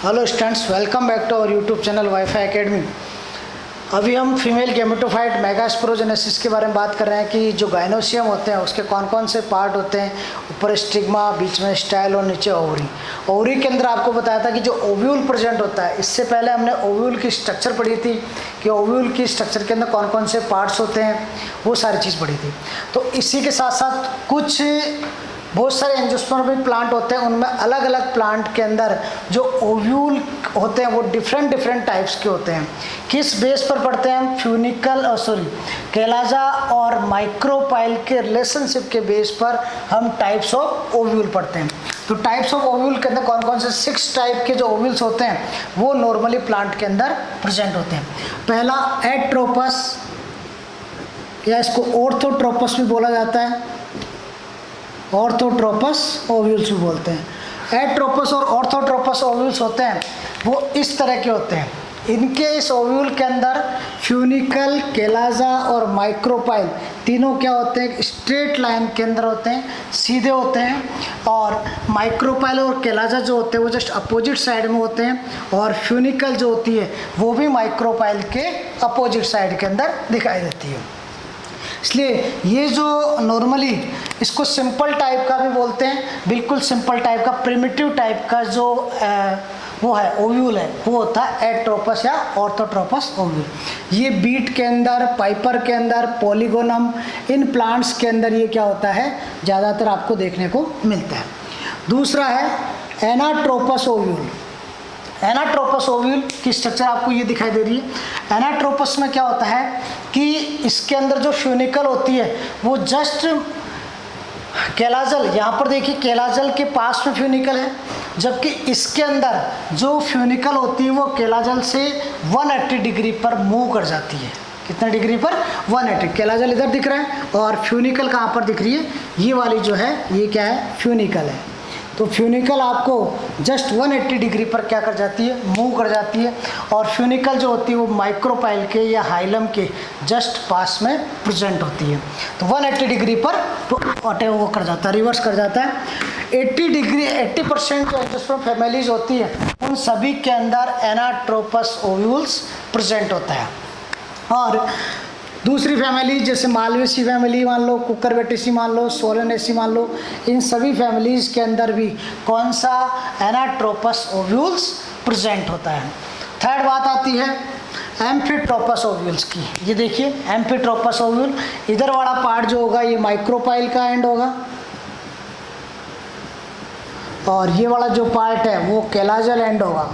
Hello students, welcome back to our YouTube channel WiFi Academy. अभी हम female gametophyte megasporogenesis के बारे में बात कर रहे हैं कि जो गाइनोसियम होते हैं उसके कौन कौन से पार्ट होते हैं। ऊपर स्टिग्मा, बीच में स्टाइल और नीचे ओवरी। ओवरी के अंदर आपको बताया था कि जो ओव्यूल प्रेजेंट होता है, इससे पहले हमने ओव्यूल की स्ट्रक्चर पढ़ी थी कि ओव्यूल की स्ट्रक्चर के अंदर कौन कौन से पार्ट्स होते हैं, वो सारी चीज़ पढ़ी थी। तो इसी के साथ साथ कुछ बहुत सारे एंजियोस्पर्मिक प्लांट होते हैं, उनमें अलग अलग प्लांट के अंदर जो ओव्यूल होते हैं वो डिफरेंट टाइप्स के होते हैं। किस बेस पर पढ़ते हैं हम? कैलाजा और माइक्रोपाइल के रिलेशनशिप के बेस पर हम टाइप्स ऑफ ओव्यूल पढ़ते हैं। तो टाइप्स ऑफ ओव्यूल के अंदर कौन कौन से 6 टाइप के जो ओव्यूल्स होते हैं वो नॉर्मली प्लांट के अंदर प्रेजेंट होते हैं। पहला एट्रोपस, या इसको ऑर्थोट्रोपस भी बोला जाता है, ऑर्थोट्रोपस ओव्यूल्स भी बोलते हैं। एट्रोपस और ऑर्थोट्रोपस ओव्यूल्स होते हैं वो इस तरह के होते हैं। इनके इस ओव्यूल के अंदर फ्यूनिकल, केलाजा और माइक्रोपाइल तीनों क्या होते हैं? स्ट्रेट लाइन के अंदर होते हैं, सीधे होते हैं। और माइक्रोपाइल और केलाजा जो होते हैं वो जस्ट अपोजिट साइड में होते हैं, और फ्यूनिकल जो होती है वो भी माइक्रोपाइल के अपोजिट साइड के अंदर दिखाई देती है। इसलिए ये जो नॉर्मली इसको सिंपल टाइप का भी बोलते हैं, बिल्कुल सिंपल टाइप का, प्रिमिटिव टाइप का जो वो है ओव्यूल है वो होता है एट्रोपस या ऑर्थोट्रोपस ओव्यूल। ये बीट के अंदर, पाइपर के अंदर, पॉलीगोनम, इन प्लांट्स के अंदर ये क्या होता है, ज़्यादातर आपको देखने को मिलता है। दूसरा है एनाट्रोपस ओव्यूल। एनाट्रोपस ओव्यूल की स्ट्रक्चर आपको ये दिखाई दे रही है। एनाट्रोपस में क्या होता है कि इसके अंदर जो फ्यूनिकल होती है वो जस्ट केलाजल, यहाँ पर देखिए केलाजल के पास में फ्यूनिकल है, जबकि इसके अंदर जो फ्यूनिकल होती है वो केलाजल से 180 डिग्री पर मूव कर जाती है। कितने डिग्री पर? 180। केलाजल इधर दिख रहा है और फ्यूनिकल कहाँ पर दिख रही है? ये वाली जो है ये क्या है? फ्यूनिकल है। तो फ्यूनिकल आपको जस्ट 180 डिग्री पर क्या कर जाती है? मूव कर जाती है। और फ्यूनिकल जो होती है वो माइक्रोपाइल के या हाइलम के जस्ट पास में प्रेजेंट होती है। तो 180 डिग्री पर वो कर जाता है, रिवर्स कर जाता है। 80% जो एंजियोस्पर्म फैमिलीज होती है उन सभी के अंदर एनाट्रोपस ओव्यूल्स प्रेजेंट होता है। और दूसरी फैमिली जैसे मालवेसी फैमिली मान लो, कुकरवेटेसी मान लो, सोलेनेसी मान लो, इन सभी फैमिलीज़ के अंदर भी कौन सा एनाट्रोपस ओव्यूल्स प्रेजेंट होता है। थर्ड बात आती है एम्फीट्रोपस ओव्यूल्स की। ये देखिए एम्फीट्रोपस ओव्यूल, इधर वाला पार्ट जो होगा ये माइक्रोपाइल का एंड होगा, और ये वाला जो पार्ट है वो केलाजल एंड होगा।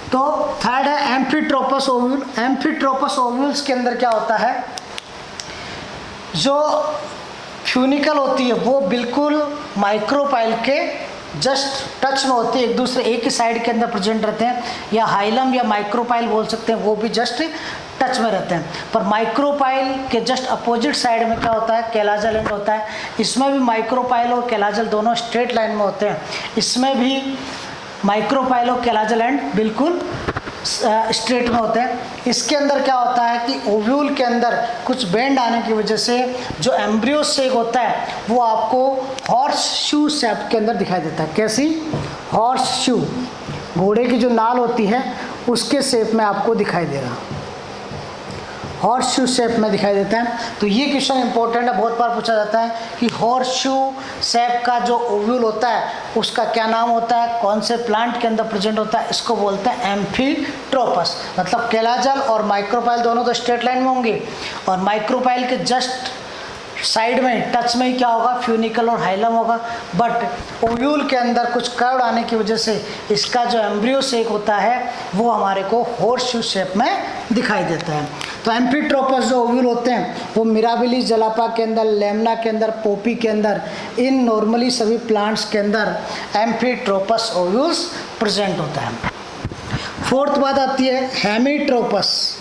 तो थर्ड है एम्फीट्रोपस ओव्यूल। एम्फीट्रोपस ओव्यूल्स के अंदर क्या होता है, जो फ्यूनिकल होती है वो बिल्कुल माइक्रोपाइल के जस्ट टच में होती है, एक ही साइड के अंदर प्रेजेंट रहते हैं, या हाइलम या माइक्रोपाइल बोल सकते हैं, वो भी जस्ट टच में रहते हैं। पर माइक्रोपाइल के जस्ट अपोजिट साइड में क्या होता है? केलाजल एंड होता है। इसमें भी माइक्रोपाइल और केलाजल दोनों स्ट्रेट लाइन में होते हैं। इसमें भी माइक्रोपाइल और केलाजल एंड बिल्कुल स्ट्रेट में होते हैं। इसके अंदर क्या होता है कि ओव्यूल के अंदर कुछ बेंड आने की वजह से जो एम्ब्रियो शेप होता है वो आपको हॉर्स शू शेप के अंदर दिखाई देता है। कैसी? हॉर्स शू, घोड़े की जो नाल होती है उसके शेप में आपको दिखाई देगा, हॉर्स शू शेप में दिखाई देता है। तो ये क्वेश्चन इंपॉर्टेंट है, बहुत बार पूछा जाता है कि हॉर्स शू शेप का जो ओव्यूल होता है उसका क्या नाम होता है, कौन से प्लांट के अंदर प्रेजेंट होता है? इसको बोलते हैं एम्फीट्रोपस। मतलब केलाजल और माइक्रोपाइल दोनों तो स्ट्रेट लाइन में होंगे, और माइक्रोपाइल के जस्ट साइड में टच में ही क्या होगा? फ्यूनिकल और हाइलम होगा। बट ओव्यूल के अंदर कुछ कर्व आने की वजह से इसका जो एम्ब्रियो शेप होता है वो हमारे को हॉर्स शू शेप में दिखाई देता है। तो एम्फीट्रोपस जो ओव्यूल होते हैं वो मिराबिलिस जलापा के अंदर, लेमना के अंदर, पोपी के अंदर, इन नॉर्मली सभी प्लांट्स के अंदर एम्फीट्रोपस ओव्यूल्स प्रेजेंट होता है। फोर्थ बात आती है हेमीट्रोपस।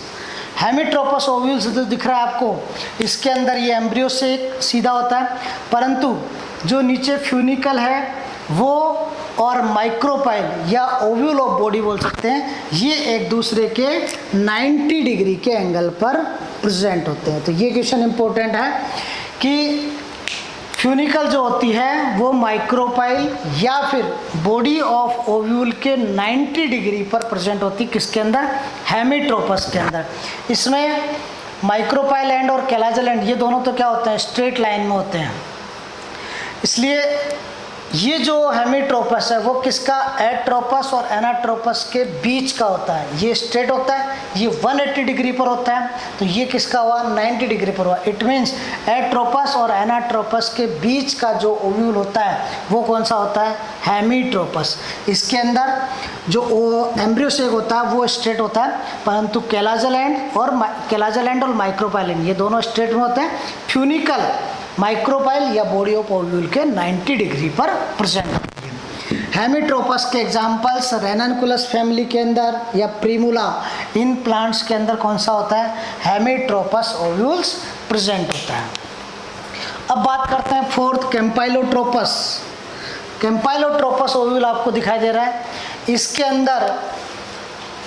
हेमीट्रोपस ओव्यूल्स जो दिख रहा है आपको, इसके अंदर ये एम्ब्रियो से सीधा होता है, परंतु जो नीचे फ्यूनिकल है वो और माइक्रोपाइल या ओव्यूल ऑफ बॉडी बोल सकते हैं, ये एक दूसरे के 90 डिग्री के एंगल पर प्रेजेंट होते हैं। तो ये क्वेश्चन इंपॉर्टेंट है कि फ्यूनिकल जो होती है वो माइक्रोपाइल या फिर बॉडी ऑफ ओव्यूल के 90 डिग्री पर प्रेजेंट होती, किसके अंदर, हेमिट्रोपस के अंदर। इसमें माइक्रोपाइल एंड और कैलाजल एंड ये दोनों तो क्या होते हैं, स्ट्रेट लाइन में होते हैं। इसलिए ये जो हेमिट्रोपस है वो किसका, एट्रोपस और एनाट्रोपस के बीच का होता है। ये स्ट्रेट होता है, ये 180 डिग्री पर होता है, तो ये किसका हुआ, 90 डिग्री पर हुआ। इट मीन्स एट्रोपस और एनाट्रोपस के बीच का जो ओव्यूल होता है वो कौन सा होता है, हेमिट्रोपस। इसके अंदर जो एम्ब्रियो सेक होता है वो स्ट्रेट होता है, परंतु कैलाजल एंड और माइक्रोपाइल एंड ये दोनों स्ट्रेट में होते हैं। फ्यूनिकल माइक्रोपाइल या बॉडी ऑफ ओव्यूल के 90 डिग्री पर प्रेजेंट होती है। हेमिट्रोपस के एग्जांपल्स रेननकुलस फैमिली के अंदर या प्रीमुला, इन प्लांट्स के अंदर कौन सा होता है, हेमिट्रोपस ओव्यूल्स प्रेजेंट होता है। अब बात करते हैं फोर्थ, कैम्पाइलोट्रोपस। कैम्पाइलोट्रोपस ओव्यूल आपको दिखाई दे रहा है, इसके अंदर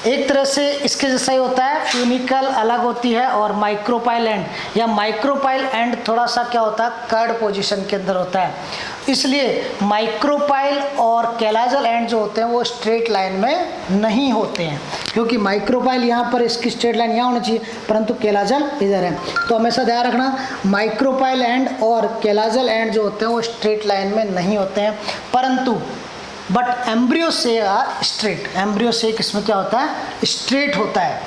एक तरह से इसके जैसा ही होता है, फ्यूनिकल अलग होती है और माइक्रोपाइल एंड या माइक्रोपाइल एंड थोड़ा सा क्या होता है, कर्ड पोजीशन के अंदर होता है। इसलिए माइक्रोपाइल और कैलाजल एंड जो होते हैं वो स्ट्रेट लाइन में नहीं होते हैं, क्योंकि माइक्रोपाइल यहाँ पर इसकी स्ट्रेट लाइन यहाँ होनी चाहिए, परंतु कैलाजल इधर है। तो हमेशा ध्यान रखना, माइक्रोपाइल एंड और कैलाजल एंड जो होते हैं वो स्ट्रेट लाइन में नहीं होते हैं, परंतु बट एम्ब्रियो से स्ट्रेट, एम्ब्रियो से इसमें क्या होता है, स्ट्रेट होता है।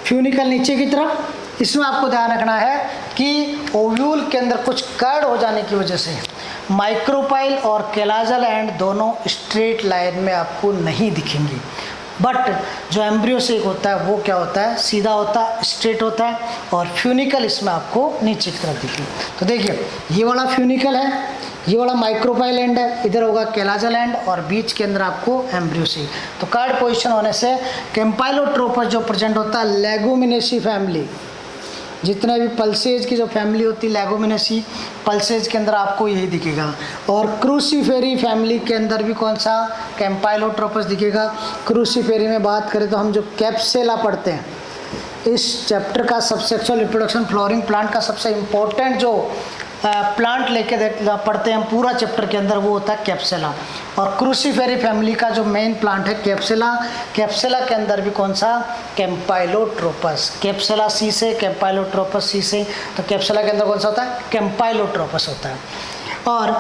फ्यूनिकल नीचे की तरफ, इसमें आपको ध्यान रखना है कि ओव्यूल के अंदर कुछ कर्ड हो जाने की वजह से माइक्रोपाइल और कैलाजल एंड दोनों स्ट्रेट लाइन में आपको नहीं दिखेंगी, बट जो एम्ब्रियो से होता है वो क्या होता है, सीधा होता है, स्ट्रेट होता है, और फ्यूनिकल इसमें आपको नीचे की तरफ दिखेगी। तो देखिए ये वाला फ्यूनिकल है, ये वाला माइक्रोपाइल एंड है, इधर होगा कैलाजल एंड और बीच के अंदर आपको एम्ब्रियो से। तो कार्ड पोजीशन होने से कैम्पाइलोट्रोपस जो प्रेजेंट होता है, लेगुमिनेसी फैमिली, जितने भी पल्सेज की जो फैमिली होती है लेगुमिनेसी, पल्सेज के अंदर आपको यही दिखेगा। और क्रूसीफेरी फैमिली के अंदर भी कौन सा, कैम्पाइलोट्रोपस दिखेगा। क्रूसीफेरी में बात करें तो हम जो कैप्सेला पढ़ते हैं, इस चैप्टर का सेक्सुअल रिप्रोडक्शन फ्लोरिंग प्लांट का सबसे इम्पोर्टेंट जो प्लांट लेके पढ़ते हैं पूरा चैप्टर के अंदर, वो होता है कैप्सेला। और क्रूसीफेरी फैमिली का जो मेन प्लांट है कैप्सेला, कैप्सेला के अंदर भी कौन सा, कैम्पाइलोट्रोपस। कैप्सेला सी से, कैम्पाइलोट्रोपस सी से, तो कैप्सेला के अंदर कौन सा होता है, कैम्पाइलोट्रोपस होता है। और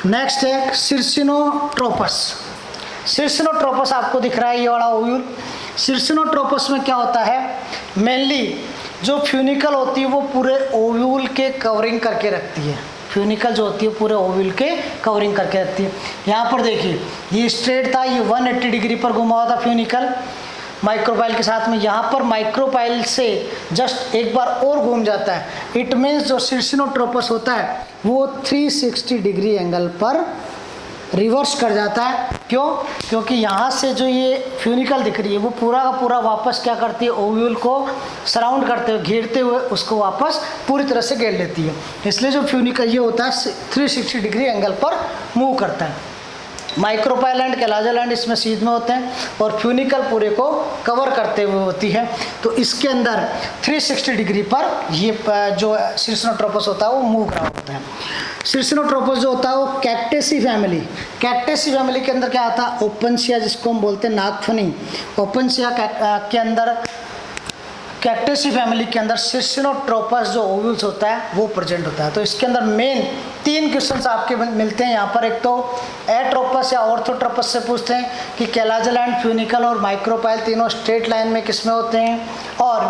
नेक्स्ट है सिरसिनोट्रोपस। सिरसिनोट्रोपस आपको दिख रहा है ये वाला ओव्यूल। सिरसिनोट्रोपस में क्या होता है, मेनली जो फ्यूनिकल होती है वो पूरे ओव्यूल के कवरिंग करके रखती है। फ्यूनिकल जो होती है पूरे ओव्यूल के कवरिंग करके रखती है। यहाँ पर देखिए ये स्ट्रेट था, ये 180 डिग्री पर घुमा हुआ था फ्यूनिकल माइक्रोपाइल के साथ में, यहाँ पर माइक्रोपाइल से जस्ट एक बार और घूम जाता है। इट मीन्स जो सिरसिनोट्रोपस होता है वो 360 डिग्री एंगल पर रिवर्स कर जाता है। क्यों, क्योंकि यहाँ से जो ये फ्यूनिकल दिख रही है वो पूरा का पूरा वापस क्या करती है, ओव्यूल को सराउंड करते हुए, घेरते हुए उसको वापस पूरी तरह से घेर लेती है। इसलिए जो फ्यूनिकल ये होता है 360 डिग्री एंगल पर मूव करता है। माइक्रोपाइल एंड कैलाजल एंड इसमें सीध में होते हैं और फ्यूनिकल पूरे को कवर करते हुए होती है। तो इसके अंदर 360 डिग्री पर ये जो सिरसिनोट्रोपस होता है वो मूव कर रहा होता है। सिरसिनोट्रोपस जो होता है वो कैक्टेसी फैमिली, कैक्टेसी फैमिली के अंदर क्या आता है, ओपनसिया जिसको हम बोलते हैं नागफनी, ओपनसिया के अंदर कैक्टेसी फैमिली के अंदर सिरसिनोट्रोपस जो ओव्यूल्स होता है वो प्रेजेंट होता है। तो इसके अंदर मेन 3 क्वेश्चंस आपके मिलते हैं यहाँ पर। एक तो एट्रोपस या ऑर्थोट्रोपस से पूछते हैं कि कैलाजल एंड फ्यूनिकल और माइक्रोपाइल तीनों स्ट्रेट लाइन में किसमें होते हैं, और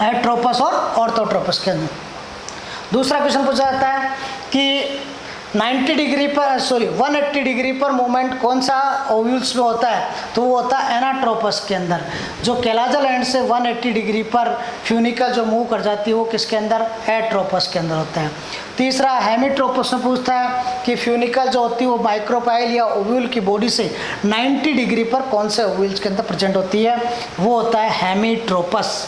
एट्रोपस और ऑर्थोट्रोपस के अंदर। दूसरा क्वेश्चन पूछा जाता है कि 180 डिग्री पर मूवमेंट कौन सा ओव्यूल्स में होता है, तो वो होता है एनाट्रोपस के अंदर। जो कैलाजल एंड से 180 डिग्री पर फ्यूनिकल जो मूव कर जाती है वो किसके अंदर, एट्रोपस के अंदर होता है। तीसरा हेमिट्रोपस में पूछता है कि फ्यूनिकल जो होती है वो माइक्रोपाइल या ओव्यूल की बॉडी से 90 डिग्री पर कौन से ओव्यूल्स के अंदर प्रेजेंट होती है, वो होता है हेमिट्रोपस।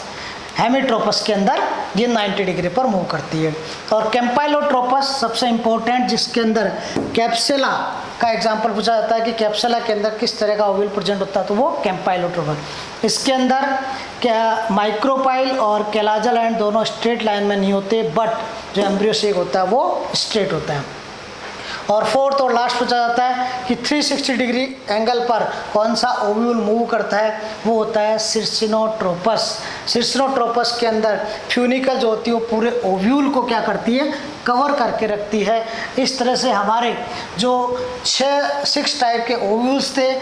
हेमिट्रोपस के अंदर ये 90 डिग्री पर मूव करती है। और कैंपाइलोट्रोपस सबसे इम्पोर्टेंट, जिसके अंदर कैप्सुला का एग्जांपल पूछा जाता है कि कैप्सुला के अंदर किस तरह का ओव्यूल प्रेजेंट होता है, तो वो कैंपाइलोट्रोपस। इसके अंदर क्या माइक्रोपाइल और कैलाजल एंड दोनों स्ट्रेट लाइन में नहीं होते, बट जो एम्ब्रियो शेक होता है वो स्ट्रेट होता है। और फोर्थ और लास्ट पूछा जाता है कि 360 डिग्री एंगल पर कौन सा ओव्यूल मूव करता है, वो होता है सिरसिनोट्रोपस। सिरसिनोट्रोपस के अंदर फ्यूनिकल जो होती है वो पूरे ओव्यूल को क्या करती है, कवर करके रखती है। इस तरह से हमारे जो 6 टाइप के ओव्यूल्स थे,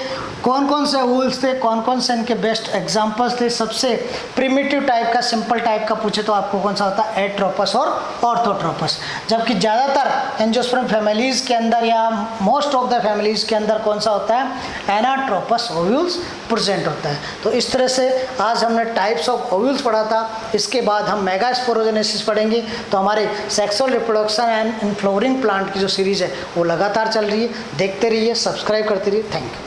कौन कौन से ओव्यूल्स थे, कौन कौन से इनके बेस्ट एग्जांपल्स थे। सबसे प्रिमिटिव टाइप का, सिंपल टाइप का पूछे तो आपको कौन सा होता है, एट्रोपस और ऑर्थोट्रोपस। जबकि ज़्यादातर एंजियोस्पर्म फैमिलीज़ के अंदर या मोस्ट ऑफ द फैमिलीज़ के अंदर कौन सा होता है, एनाट्रोपस ओव्यूल्स प्रेजेंट होता है। तो इस तरह से आज हमने टाइप्स ऑफ ओव्यूल्स पढ़ा था। इसके बाद हम मेगास्पोरोजेनेसिस पढ़ेंगे। तो हमारे sexual reproduction and flowering plant की जो सीरीज़ है वो लगातार चल रही है। देखते रहिए, सब्सक्राइब करते रहिए। Thank you.